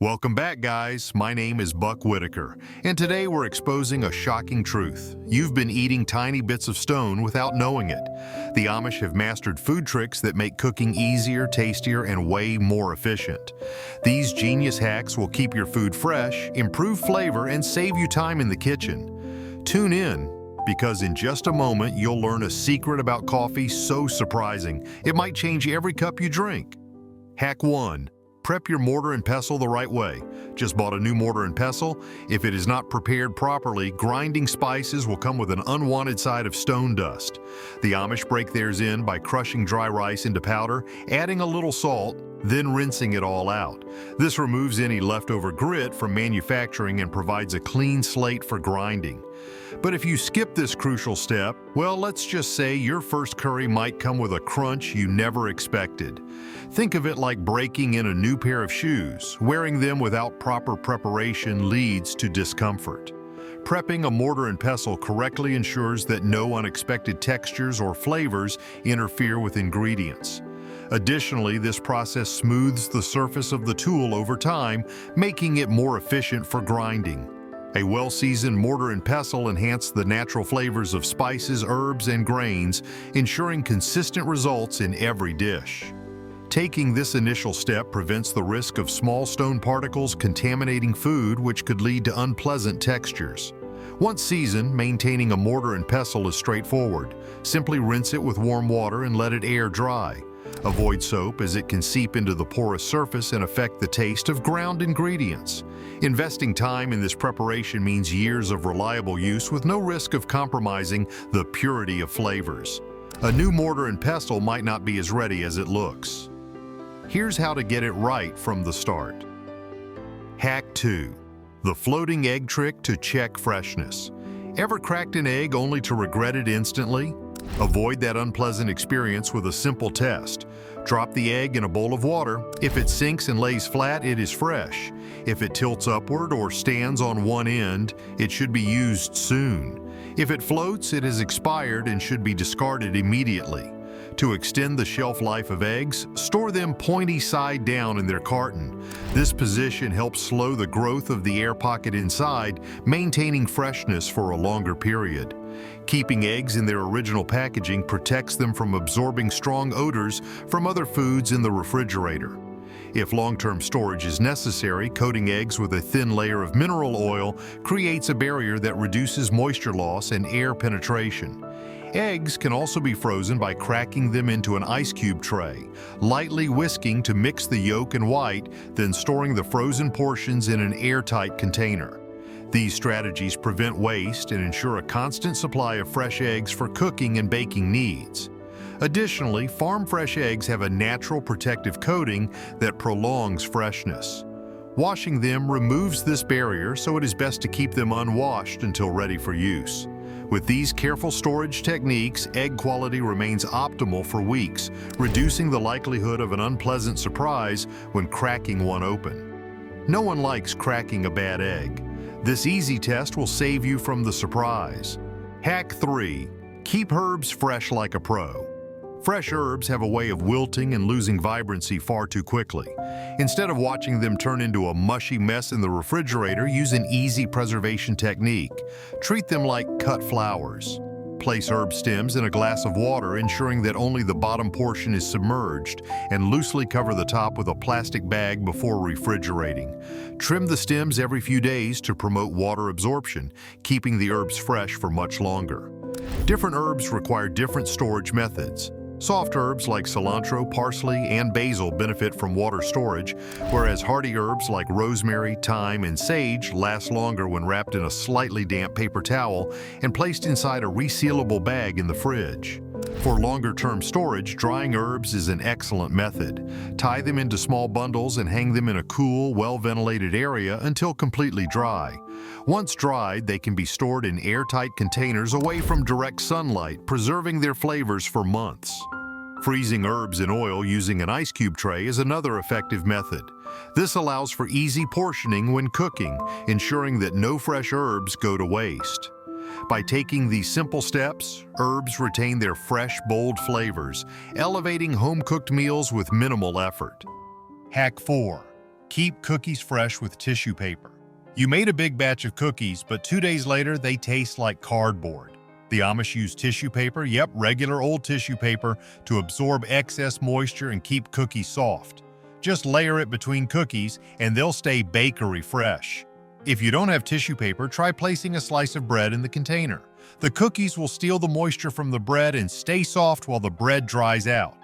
Welcome back, guys. My name is Buck Whitaker, and today we're exposing a shocking truth. You've been eating tiny bits of stone without knowing it. The Amish have mastered food tricks that make cooking easier, tastier, and way more efficient. These genius hacks will keep your food fresh, improve flavor, and save you time in the kitchen. Tune in, because in just a moment you'll learn a secret about coffee so surprising it might change every cup you drink. Hack 1. Prep your mortar and pestle the right way. Just bought a new mortar and pestle? If it is not prepared properly, grinding spices will come with an unwanted side of stone dust. The Amish break theirs in by crushing dry rice into powder, adding a little salt, then rinsing it all out. This removes any leftover grit from manufacturing and provides a clean slate for grinding. But if you skip this crucial step, well, let's just say your first curry might come with a crunch you never expected. Think of it like breaking in a new pair of shoes. Wearing them without proper preparation leads to discomfort. Prepping a mortar and pestle correctly ensures that no unexpected textures or flavors interfere with ingredients. Additionally, this process smooths the surface of the tool over time, making it more efficient for grinding. A well-seasoned mortar and pestle enhance the natural flavors of spices, herbs, and grains, ensuring consistent results in every dish. Taking this initial step prevents the risk of small stone particles contaminating food, which could lead to unpleasant textures. Once seasoned, maintaining a mortar and pestle is straightforward. Simply rinse it with warm water and let it air dry. Avoid soap as it can seep into the porous surface and affect the taste of ground ingredients. Investing time in this preparation means years of reliable use with no risk of compromising the purity of flavors. A new mortar and pestle might not be as ready as it looks. Here's how to get it right from the start. Hack 2. The floating egg trick to check freshness. Ever cracked an egg only to regret it instantly? Avoid that unpleasant experience with a simple test. Drop the egg in a bowl of water. If it sinks and lays flat, it is fresh. If it tilts upward or stands on one end, it should be used soon. If it floats, it has expired and should be discarded immediately. To extend the shelf life of eggs, store them pointy side down in their carton. This position helps slow the growth of the air pocket inside, maintaining freshness for a longer period. Keeping eggs in their original packaging protects them from absorbing strong odors from other foods in the refrigerator. If long-term storage is necessary, coating eggs with a thin layer of mineral oil creates a barrier that reduces moisture loss and air penetration. Eggs can also be frozen by cracking them into an ice cube tray, lightly whisking to mix the yolk and white, then storing the frozen portions in an airtight container. These strategies prevent waste and ensure a constant supply of fresh eggs for cooking and baking needs. Additionally, farm-fresh eggs have a natural protective coating that prolongs freshness. Washing them removes this barrier, so it is best to keep them unwashed until ready for use. With these careful storage techniques, egg quality remains optimal for weeks, reducing the likelihood of an unpleasant surprise when cracking one open. No one likes cracking a bad egg. This easy test will save you from the surprise. Hack 3. Keep herbs fresh like a pro. Fresh herbs have a way of wilting and losing vibrancy far too quickly. Instead of watching them turn into a mushy mess in the refrigerator, use an easy preservation technique. Treat them like cut flowers. Place herb stems in a glass of water, ensuring that only the bottom portion is submerged, and loosely cover the top with a plastic bag before refrigerating. Trim the stems every few days to promote water absorption, keeping the herbs fresh for much longer. Different herbs require different storage methods. Soft herbs like cilantro, parsley, and basil benefit from water storage, whereas hardy herbs like rosemary, thyme, and sage last longer when wrapped in a slightly damp paper towel and placed inside a resealable bag in the fridge. For longer-term storage, drying herbs is an excellent method. Tie them into small bundles and hang them in a cool, well-ventilated area until completely dry. Once dried, they can be stored in airtight containers away from direct sunlight, preserving their flavors for months. Freezing herbs in oil using an ice cube tray is another effective method. This allows for easy portioning when cooking, ensuring that no fresh herbs go to waste. By taking these simple steps, herbs retain their fresh, bold flavors, elevating home-cooked meals with minimal effort. Hack 4. Keep cookies fresh with tissue paper. You made a big batch of cookies, but 2 days later they taste like cardboard. The Amish use tissue paper, yep, regular old tissue paper, to absorb excess moisture and keep cookies soft. Just layer it between cookies and they'll stay bakery fresh. If you don't have tissue paper, try placing a slice of bread in the container. The cookies will steal the moisture from the bread and stay soft while the bread dries out.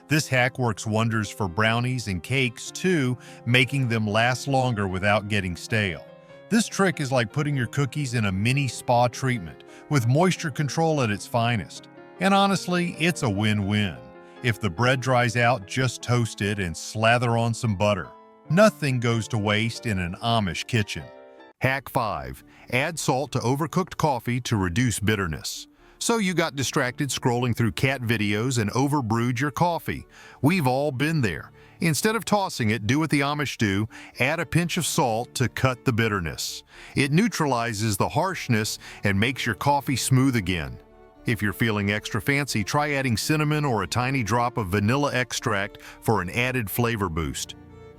This hack works wonders for brownies and cakes too, making them last longer without getting stale. This trick is like putting your cookies in a mini spa treatment, with moisture control at its finest. And honestly, it's a win-win. If the bread dries out, just toast it and slather on some butter. Nothing goes to waste in an Amish kitchen. Hack 5. Add salt to overcooked coffee to reduce bitterness. So you got distracted scrolling through cat videos and overbrewed your coffee. We've all been there. Instead of tossing it, do what the Amish do, add a pinch of salt to cut the bitterness. It neutralizes the harshness and makes your coffee smooth again. If you're feeling extra fancy, try adding cinnamon or a tiny drop of vanilla extract for an added flavor boost.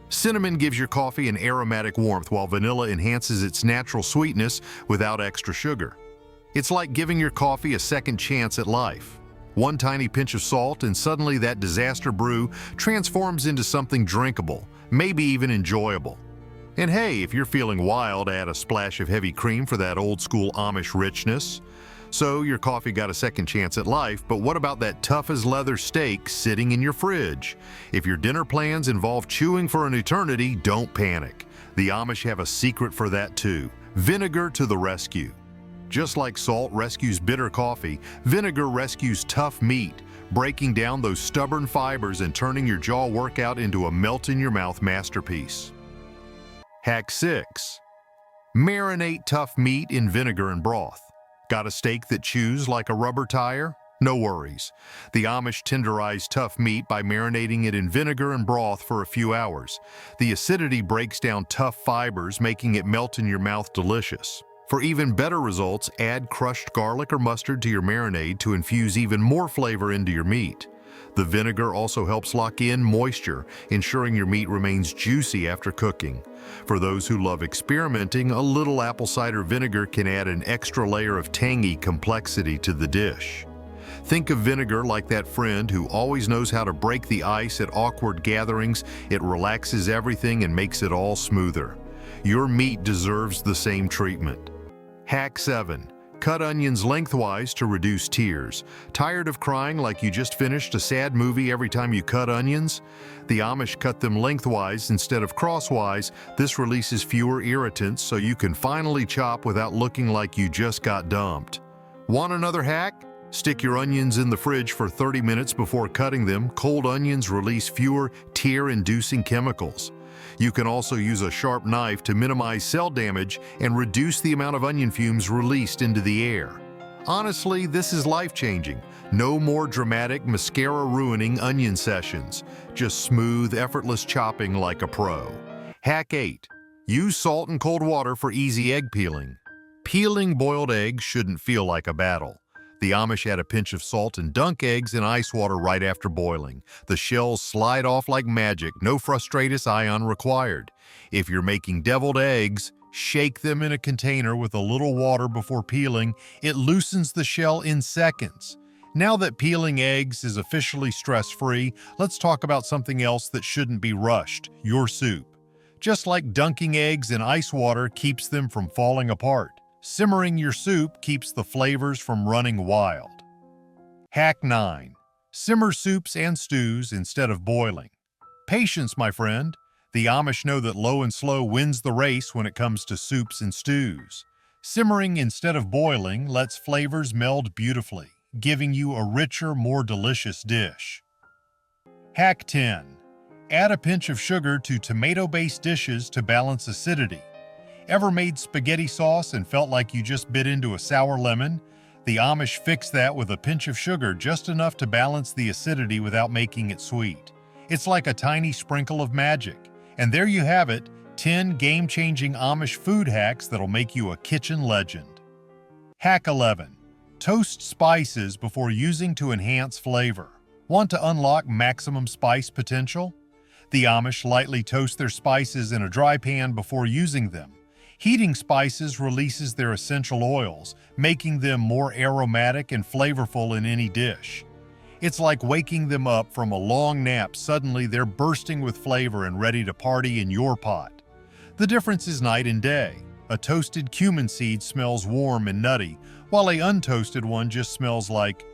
Cinnamon gives your coffee an aromatic warmth, while vanilla enhances its natural sweetness without extra sugar. It's like giving your coffee a second chance at life. One tiny pinch of salt and suddenly that disaster brew transforms into something drinkable, maybe even enjoyable. And hey, if you're feeling wild, add a splash of heavy cream for that old school Amish richness. So your coffee got a second chance at life, but what about that tough as leather steak sitting in your fridge? If your dinner plans involve chewing for an eternity, don't panic. The Amish have a secret for that too: vinegar to the rescue. Just like salt rescues bitter coffee, vinegar rescues tough meat, breaking down those stubborn fibers and turning your jaw workout into a melt-in-your-mouth masterpiece. Hack 6. Marinate tough meat in vinegar and broth. Got a steak that chews like a rubber tire? No worries. The Amish tenderize tough meat by marinating it in vinegar and broth for a few hours. The acidity breaks down tough fibers, making it melt in your mouth delicious. For even better results, add crushed garlic or mustard to your marinade to infuse even more flavor into your meat. The vinegar also helps lock in moisture, ensuring your meat remains juicy after cooking. For those who love experimenting, a little apple cider vinegar can add an extra layer of tangy complexity to the dish. Think of vinegar like that friend who always knows how to break the ice at awkward gatherings. It relaxes everything and makes it all smoother. Your meat deserves the same treatment. Hack 7. Cut onions lengthwise to reduce tears. Tired of crying like you just finished a sad movie every time you cut onions? The Amish cut them lengthwise instead of crosswise. This releases fewer irritants so you can finally chop without looking like you just got dumped. Want another hack? Stick your onions in the fridge for 30 minutes before cutting them. Cold onions release fewer tear-inducing chemicals. You can also use a sharp knife to minimize cell damage and reduce the amount of onion fumes released into the air. Honestly, this is life-changing. No more dramatic, mascara-ruining onion sessions. Just smooth, effortless chopping like a pro. Hack 8. Use salt and cold water for easy egg peeling. Peeling boiled eggs shouldn't feel like a battle. The Amish add a pinch of salt and dunk eggs in ice water right after boiling. The shells slide off like magic, no frustratus ion required. If you're making deviled eggs, shake them in a container with a little water before peeling. It loosens the shell in seconds. Now that peeling eggs is officially stress-free, let's talk about something else that shouldn't be rushed: your soup. Just like dunking eggs in ice water keeps them from falling apart, simmering your soup keeps the flavors from running wild. Hack 9. Simmer soups and stews instead of boiling. Patience, my friend. The Amish know that low and slow wins the race when it comes to soups and stews. Simmering instead of boiling lets flavors meld beautifully, giving you a richer, more delicious dish. Hack 10. Add a pinch of sugar to tomato-based dishes to balance acidity. Ever made spaghetti sauce and felt like you just bit into a sour lemon? The Amish fix that with a pinch of sugar, just enough to balance the acidity without making it sweet. It's like a tiny sprinkle of magic. And there you have it, 10 game-changing Amish food hacks that'll make you a kitchen legend. Hack 11. Toast spices before using to enhance flavor. Want to unlock maximum spice potential? The Amish lightly toast their spices in a dry pan before using them. Heating spices releases their essential oils, making them more aromatic and flavorful in any dish. It's like waking them up from a long nap. Suddenly they're bursting with flavor and ready to party in your pot. The difference is night and day. A toasted cumin seed smells warm and nutty, while a untoasted one just smells like,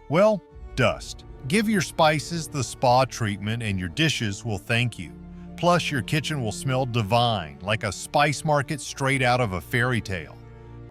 well, dust. Give your spices the spa treatment and your dishes will thank you. Plus, your kitchen will smell divine, like a spice market straight out of a fairy tale.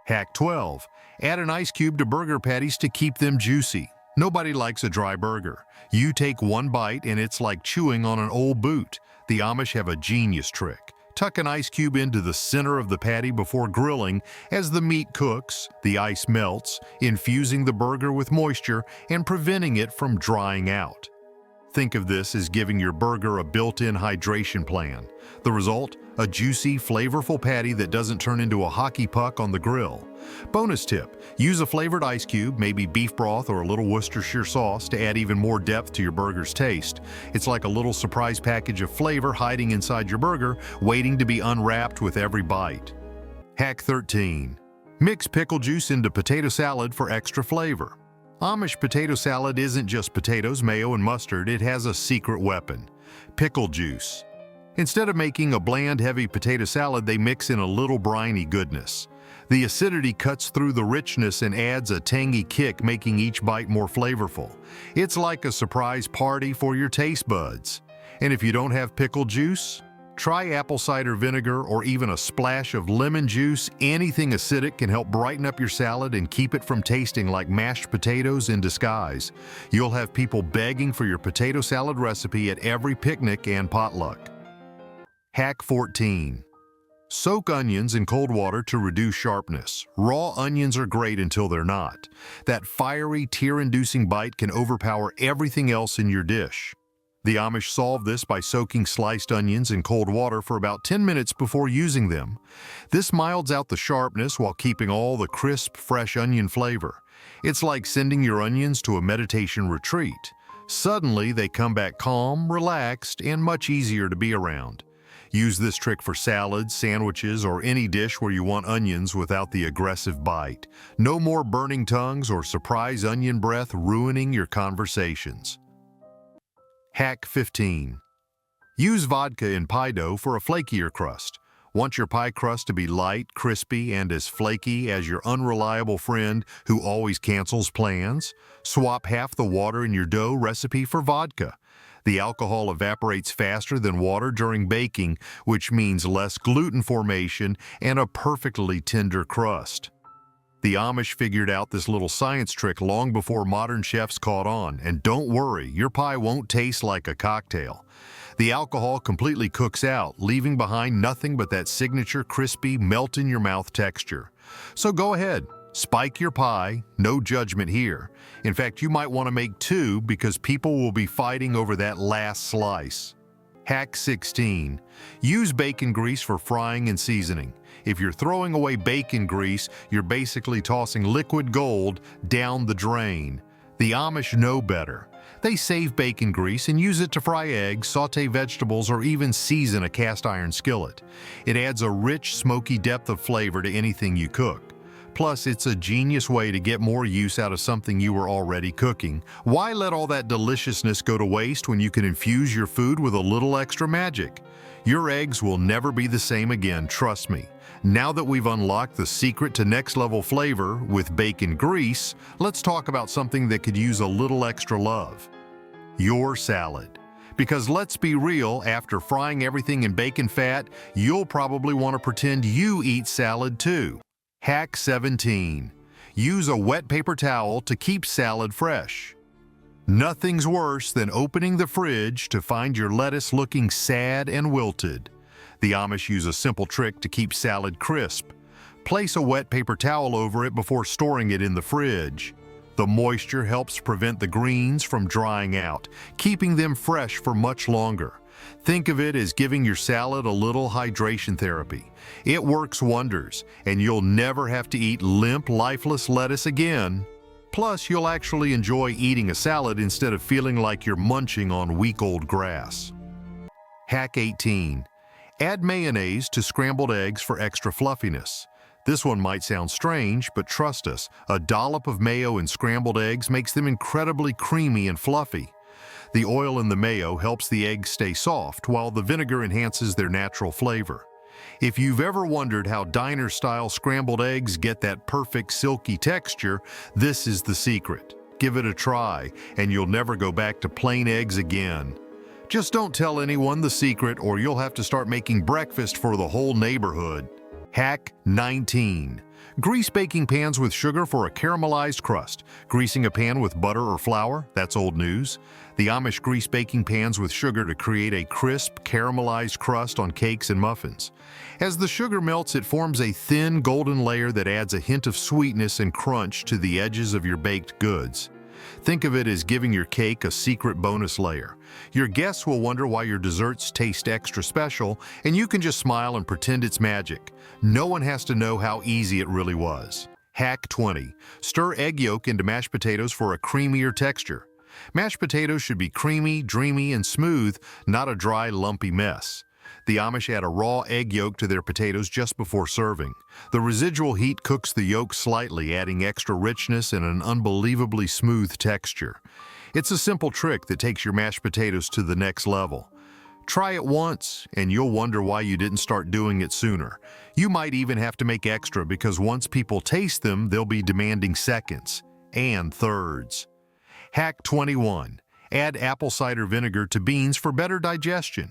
Hack 12. Add an ice cube to burger patties to keep them juicy. Nobody likes a dry burger. You take one bite and it's like chewing on an old boot. The Amish have a genius trick. Tuck an ice cube into the center of the patty before grilling. As the meat cooks, the ice melts, infusing the burger with moisture and preventing it from drying out. Think of this as giving your burger a built-in hydration plan. The result? A juicy, flavorful patty that doesn't turn into a hockey puck on the grill. Bonus tip, use a flavored ice cube, maybe beef broth or a little Worcestershire sauce to add even more depth to your burger's taste. It's like a little surprise package of flavor hiding inside your burger, waiting to be unwrapped with every bite. Hack 13. Mix pickle juice into potato salad for extra flavor. Amish potato salad isn't just potatoes, mayo, and mustard. It has a secret weapon: pickle juice. Instead of making a bland, heavy potato salad, they mix in a little briny goodness. The acidity cuts through the richness and adds a tangy kick, making each bite more flavorful. It's like a surprise party for your taste buds. And if you don't have pickle juice, try apple cider vinegar or even a splash of lemon juice. Anything acidic can help brighten up your salad and keep it from tasting like mashed potatoes in disguise. You'll have people begging for your potato salad recipe at every picnic and potluck. Hack 14. Soak onions in cold water to reduce sharpness. Raw onions are great until they're not. That fiery, tear-inducing bite can overpower everything else in your dish. The Amish solve this by soaking sliced onions in cold water for about 10 minutes before using them. This milds out the sharpness while keeping all the crisp, fresh onion flavor. It's like sending your onions to a meditation retreat. Suddenly, they come back calm, relaxed, and much easier to be around. Use this trick for salads, sandwiches, or any dish where you want onions without the aggressive bite. No more burning tongues or surprise onion breath ruining your conversations. Hack 15. Use vodka in pie dough for a flakier crust. Want your pie crust to be light, crispy, and as flaky as your unreliable friend who always cancels plans? Swap half the water in your dough recipe for vodka. The alcohol evaporates faster than water during baking, which means less gluten formation and a perfectly tender crust. The Amish figured out this little science trick long before modern chefs caught on, and don't worry, your pie won't taste like a cocktail. The alcohol completely cooks out, leaving behind nothing but that signature crispy, melt-in-your-mouth texture. So go ahead, spike your pie, no judgment here. In fact, you might want to make two because people will be fighting over that last slice. Hack 16. Use bacon grease for frying and seasoning. If you're throwing away bacon grease, you're basically tossing liquid gold down the drain. The Amish know better. They save bacon grease and use it to fry eggs, saute vegetables, or even season a cast iron skillet. It adds a rich, smoky depth of flavor to anything you cook. Plus, it's a genius way to get more use out of something you were already cooking. Why let all that deliciousness go to waste when you can infuse your food with a little extra magic? Your eggs will never be the same again, trust me. Now that we've unlocked the secret to next-level flavor with bacon grease, let's talk about something that could use a little extra love. Your salad. Because let's be real, after frying everything in bacon fat, you'll probably want to pretend you eat salad too. Hack 17. Use a wet paper towel to keep salad fresh. Nothing's worse than opening the fridge to find your lettuce looking sad and wilted. The Amish use a simple trick to keep salad crisp. Place a wet paper towel over it before storing it in the fridge. The moisture helps prevent the greens from drying out, keeping them fresh for much longer. Think of it as giving your salad a little hydration therapy. It works wonders, and you'll never have to eat limp, lifeless lettuce again. Plus, you'll actually enjoy eating a salad instead of feeling like you're munching on week-old grass. Hack 18. Add mayonnaise to scrambled eggs for extra fluffiness. This one might sound strange, but trust us, a dollop of mayo in scrambled eggs makes them incredibly creamy and fluffy. The oil in the mayo helps the eggs stay soft, while the vinegar enhances their natural flavor. If you've ever wondered how diner-style scrambled eggs get that perfect silky texture, this is the secret. Give it a try, and you'll never go back to plain eggs again. Just don't tell anyone the secret, or you'll have to start making breakfast for the whole neighborhood. Hack 19. Grease baking pans with sugar for a caramelized crust. Greasing a pan with butter or flour? That's old news. The Amish grease baking pans with sugar to create a crisp, caramelized crust on cakes and muffins. As the sugar melts, it forms a thin, golden layer that adds a hint of sweetness and crunch to the edges of your baked goods. Think of it as giving your cake a secret bonus layer. Your guests will wonder why your desserts taste extra special, and you can just smile and pretend it's magic. No one has to know how easy it really was. Hack 20. Stir egg yolk into mashed potatoes for a creamier texture. Mashed potatoes should be creamy, dreamy, and smooth, not a dry, lumpy mess. The Amish add a raw egg yolk to their potatoes just before serving. The residual heat cooks the yolk slightly, adding extra richness and an unbelievably smooth texture. It's a simple trick that takes your mashed potatoes to the next level. Try it once, and you'll wonder why you didn't start doing it sooner. You might even have to make extra because once people taste them, they'll be demanding seconds and thirds. Hack 21. Add apple cider vinegar to beans for better digestion.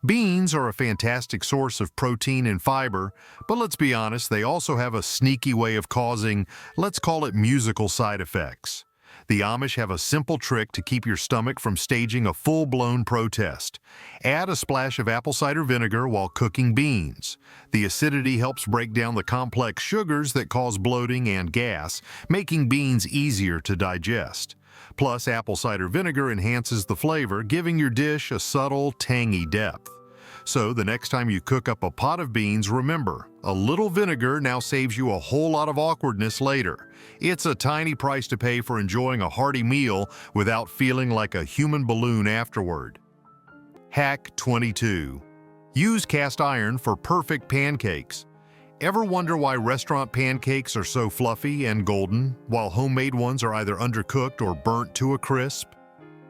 Beans are a fantastic source of protein and fiber, but let's be honest, they also have a sneaky way of causing, let's call it musical side effects. The Amish have a simple trick to keep your stomach from staging a full-blown protest. Add a splash of apple cider vinegar while cooking beans. The acidity helps break down the complex sugars that cause bloating and gas, making beans easier to digest. Plus, apple cider vinegar enhances the flavor, giving your dish a subtle, tangy depth. So the next time you cook up a pot of beans, remember, a little vinegar now saves you a whole lot of awkwardness later. It's a tiny price to pay for enjoying a hearty meal without feeling like a human balloon afterward. Hack 22. Use cast iron for perfect pancakes. Ever wonder why restaurant pancakes are so fluffy and golden, while homemade ones are either undercooked or burnt to a crisp?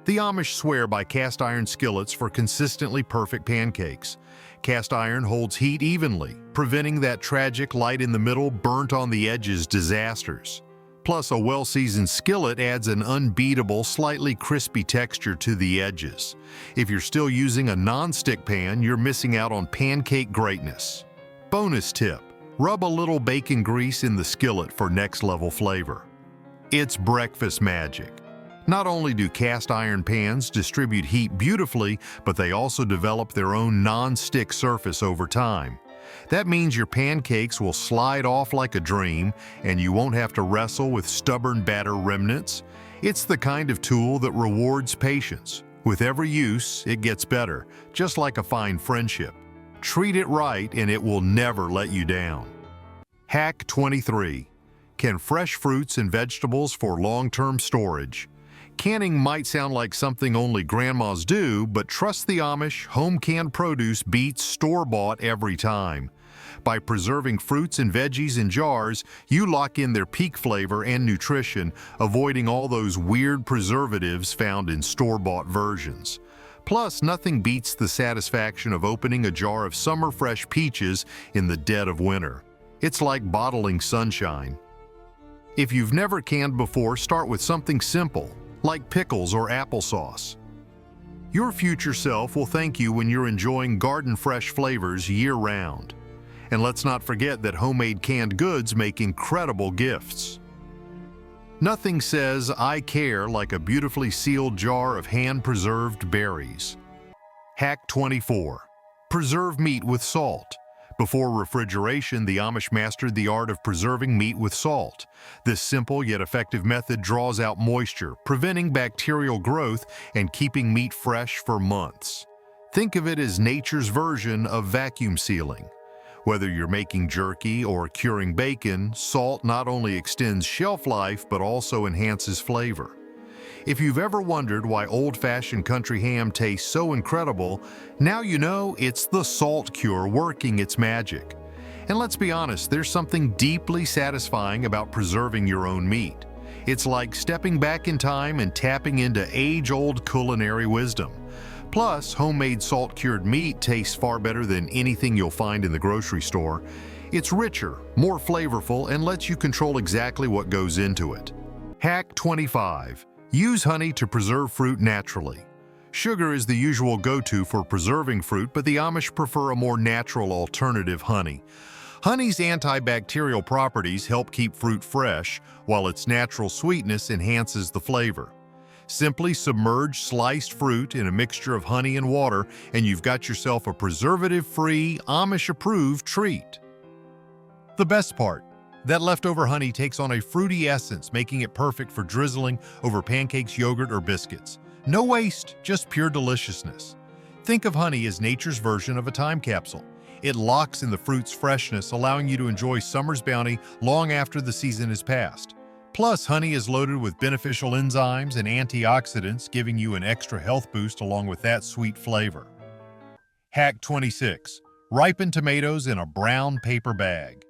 The Amish swear by cast iron skillets for consistently perfect pancakes. Cast iron holds heat evenly, preventing that tragic light in the middle, burnt on the edges disasters. Plus, a well-seasoned skillet adds an unbeatable, slightly crispy texture to the edges. If you're still using a non-stick pan, you're missing out on pancake greatness. Bonus tip: rub a little bacon grease in the skillet for next-level flavor. It's breakfast magic. Not only do cast iron pans distribute heat beautifully, but they also develop their own non-stick surface over time. That means your pancakes will slide off like a dream, and you won't have to wrestle with stubborn batter remnants. It's the kind of tool that rewards patience. With every use, it gets better, just like a fine friendship. Treat it right, and it will never let you down. Hack 23. Can fresh fruits and vegetables for long-term storage. Canning might sound like something only grandmas do, but trust the Amish, home-canned produce beats store-bought every time. By preserving fruits and veggies in jars, you lock in their peak flavor and nutrition, avoiding all those weird preservatives found in store-bought versions. Plus, nothing beats the satisfaction of opening a jar of summer-fresh peaches in the dead of winter. It's like bottling sunshine. If you've never canned before, start with something simple, like pickles or applesauce. Your future self will thank you when you're enjoying garden-fresh flavors year-round. And let's not forget that homemade canned goods make incredible gifts. Nothing says "I care" like a beautifully sealed jar of hand-preserved berries. Hack 24. Preserve meat with salt. Before refrigeration, the Amish mastered the art of preserving meat with salt. This simple yet effective method draws out moisture, preventing bacterial growth and keeping meat fresh for months. Think of it as nature's version of vacuum sealing. Whether you're making jerky or curing bacon, salt not only extends shelf life but also enhances flavor. If you've ever wondered why old-fashioned country ham tastes so incredible, now you know it's the salt cure working its magic. And let's be honest, there's something deeply satisfying about preserving your own meat. It's like stepping back in time and tapping into age-old culinary wisdom. Plus, homemade salt-cured meat tastes far better than anything you'll find in the grocery store. It's richer, more flavorful, and lets you control exactly what goes into it. Hack 25. Use honey to preserve fruit naturally. Sugar is the usual go-to for preserving fruit, but the Amish prefer a more natural alternative, honey. Honey's antibacterial properties help keep fruit fresh, while its natural sweetness enhances the flavor. Simply submerge sliced fruit in a mixture of honey and water, and you've got yourself a preservative-free, Amish-approved treat. The best part, that leftover honey takes on a fruity essence, making it perfect for drizzling over pancakes, yogurt, or biscuits. No waste, just pure deliciousness. Think of honey as nature's version of a time capsule. It locks in the fruit's freshness, allowing you to enjoy summer's bounty long after the season is past. Plus, honey is loaded with beneficial enzymes and antioxidants, giving you an extra health boost along with that sweet flavor. Hack 26. Ripened tomatoes in a brown paper bag.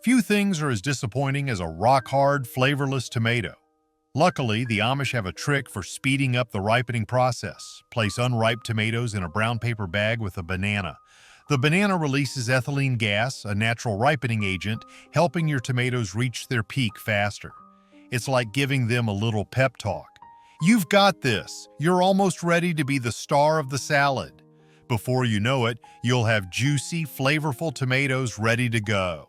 Few things are as disappointing as a rock-hard, flavorless tomato. Luckily, the Amish have a trick for speeding up the ripening process. Place unripe tomatoes in a brown paper bag with a banana. The banana releases ethylene gas, a natural ripening agent, helping your tomatoes reach their peak faster. It's like giving them a little pep talk. You've got this. You're almost ready to be the star of the salad. Before you know it, you'll have juicy, flavorful tomatoes ready to go.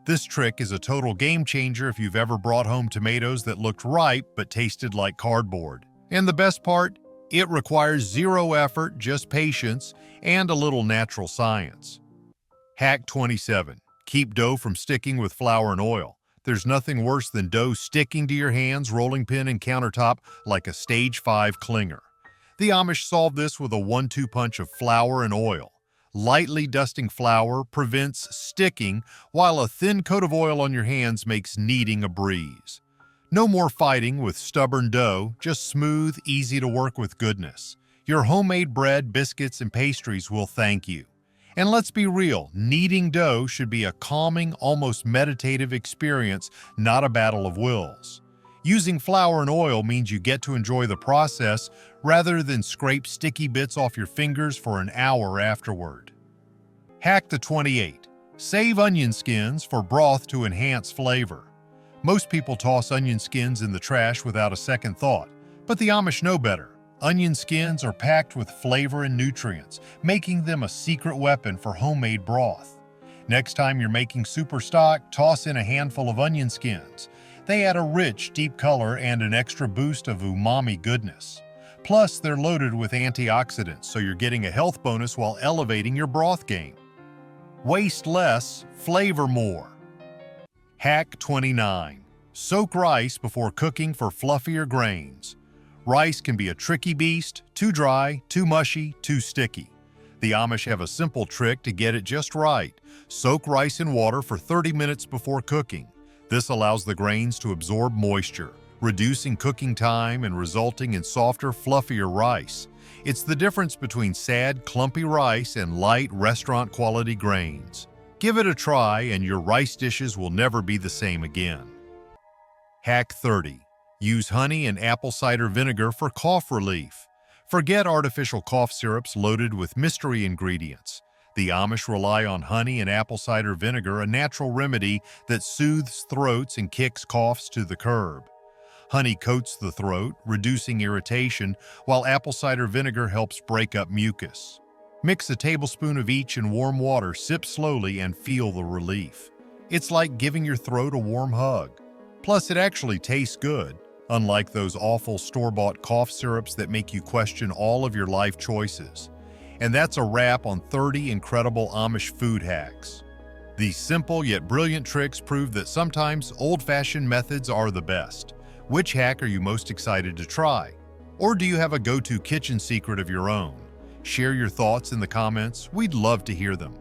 This trick is a total game changer if you've ever brought home tomatoes that looked ripe but tasted like cardboard. And the best part? It requires zero effort, just patience, and a little natural science. Hack 27. Keep dough from sticking with flour and oil. There's nothing worse than dough sticking to your hands, rolling pin, and countertop like a stage 5 clinger. The Amish solve this with a 1-2 punch of flour and oil. Lightly dusting flour prevents sticking, while a thin coat of oil on your hands makes kneading a breeze. No more fighting with stubborn dough, just smooth, easy to work with goodness. Your homemade bread, biscuits, and pastries will thank you. And let's be real, kneading dough should be a calming, almost meditative experience, not a battle of wills. Using flour and oil means you get to enjoy the process rather than scrape sticky bits off your fingers for an hour afterward. Hack the 28. Save onion skins for broth to enhance flavor. Most people toss onion skins in the trash without a second thought, but the Amish know better. Onion skins are packed with flavor and nutrients, making them a secret weapon for homemade broth. Next time you're making super stock, toss in a handful of onion skins. They add a rich, deep color and an extra boost of umami goodness. Plus, they're loaded with antioxidants, so you're getting a health bonus while elevating your broth game. Waste less, flavor more. Hack 29. Soak rice before cooking for fluffier grains. Rice can be a tricky beast, too dry, too mushy, too sticky. The Amish have a simple trick to get it just right. Soak rice in water for 30 minutes before cooking. This allows the grains to absorb moisture, reducing cooking time and resulting in softer, fluffier rice. It's the difference between sad, clumpy rice and light, restaurant-quality grains. Give it a try and your rice dishes will never be the same again. Hack 30. Use honey and apple cider vinegar for cough relief. Forget artificial cough syrups loaded with mystery ingredients. The Amish rely on honey and apple cider vinegar, a natural remedy that soothes throats and kicks coughs to the curb. Honey coats the throat, reducing irritation, while apple cider vinegar helps break up mucus. Mix a tablespoon of each in warm water, sip slowly, and feel the relief. It's like giving your throat a warm hug. Plus, it actually tastes good, unlike those awful store-bought cough syrups that make you question all of your life choices. And that's a wrap on 30 incredible Amish food hacks. These simple yet brilliant tricks prove that sometimes old-fashioned methods are the best. Which hack are you most excited to try? Or do you have a go-to kitchen secret of your own? Share your thoughts in the comments. We'd love to hear them.